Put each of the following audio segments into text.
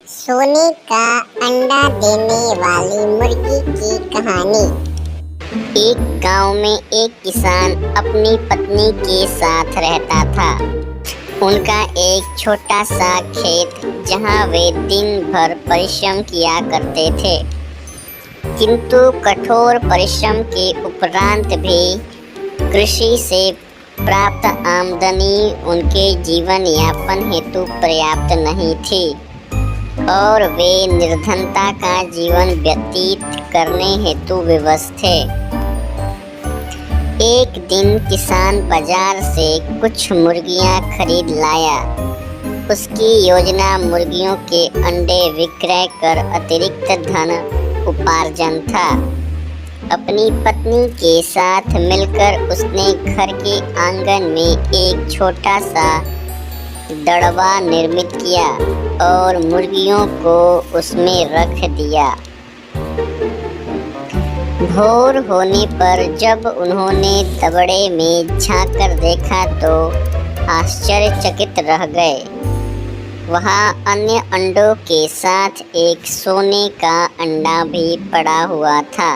सोने का अंडा देने वाली मुर्गी की कहानी। एक गांव में एक किसान अपनी पत्नी के साथ रहता था। उनका एक छोटा सा खेत जहां वे दिन भर परिश्रम किया करते थे, किंतु कठोर परिश्रम के उपरांत भी कृषि से प्राप्त आमदनी उनके जीवन यापन हेतु पर्याप्त नहीं थी और वे निर्धनता का जीवन व्यतीत करने हेतु विवश थे। एक दिन किसान बाजार से कुछ मुर्गियां खरीद लाया। उसकी योजना मुर्गियों के अंडे विक्रय कर अतिरिक्त धन उपार्जन था। अपनी पत्नी के साथ मिलकर उसने घर के आंगन में एक छोटा सा दड़बा निर्मित किया और मुर्गियों को उसमें रख दिया। भोर होने पर जब उन्होंने दड़बे में झांककर देखा तो आश्चर्यचकित रह गए। वहाँ अन्य अंडों के साथ एक सोने का अंडा भी पड़ा हुआ था।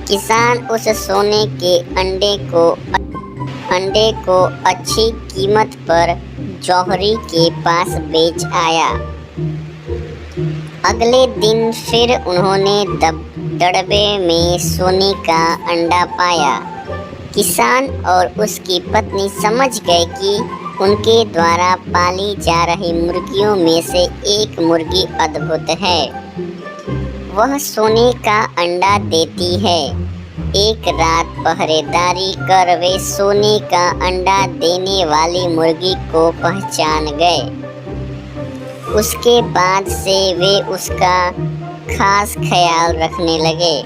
किसान उस सोने के अंडे को अच्छी कीमत पर जौहरी के पास बेच आया। अगले दिन फिर उन्होंने दड़बे में सोने का अंडा पाया। किसान और उसकी पत्नी समझ गए कि उनके द्वारा पाली जा रही मुर्गियों में से एक मुर्गी अद्भुत है। वह सोने का अंडा देती है। एक रात पहरेदारी कर वे सोने का अंडा देने वाली मुर्गी को पहचान गए। उसके बाद से वे उसका खास ख्याल रखने लगे।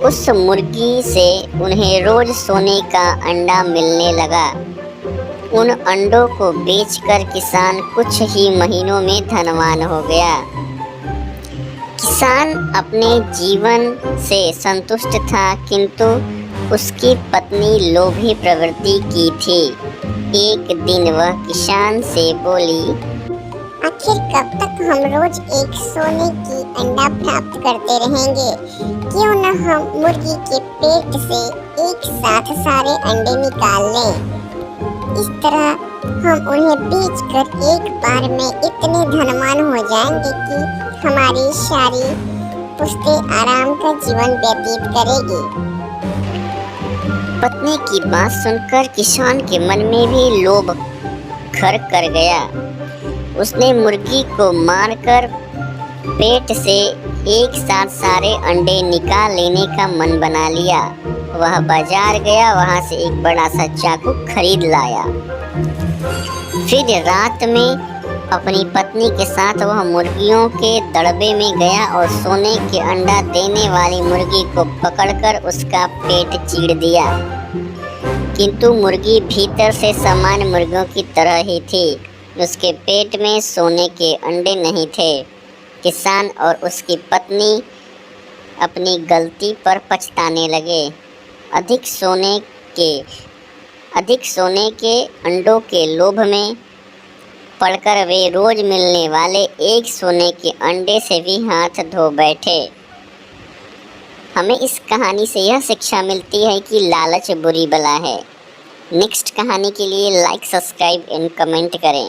उस मुर्गी से उन्हें रोज सोने का अंडा मिलने लगा। उन अंडों को बेचकर किसान कुछ ही महीनों में धनवान हो गया। किसान अपने जीवन से संतुष्ट था, किंतु उसकी पत्नी लोभी प्रवृत्ति की थी। एक दिन वह किसान से बोली, आखिर कब तक हम रोज एक सोने की अंडा प्राप्त करते रहेंगे? क्यों न हम मुर्गी के पेट से एक साथ सारे अंडे निकाल लें। इस तरह हम उन्हें बेचकर एक बार में इतने धनवान हो जाएंगे कि हमारी सारी पुश्तें आराम का जीवन व्यतीत करेगी। पत्नी की बात सुनकर किसान के मन में भी लोभ घर कर गया। उसने मुर्गी को मारकर पेट से एक साथ सारे अंडे निकाल लेने का मन बना लिया। वह बाजार गया, वहां से एक बड़ा सा चाकू खरीद लाया। फिर रात में अपनी पत्नी के साथ वह मुर्गियों के दड़बे में गया और सोने के अंडा देने वाली मुर्गी को पकड़कर उसका पेट चीर दिया। किंतु मुर्गी भीतर से सामान्य मुर्गियों की तरह ही थी। उसके पेट में सोने के अंडे नहीं थे। किसान और उसकी पत्नी अपनी गलती पर पछताने लगे। अधिक सोने के अंडों के लोभ में पड़कर वे रोज मिलने वाले एक सोने के अंडे से भी हाथ धो बैठे। हमें इस कहानी से यह शिक्षा मिलती है कि लालच बुरी बला है। नेक्स्ट कहानी के लिए लाइक, सब्सक्राइब एंड कमेंट करें।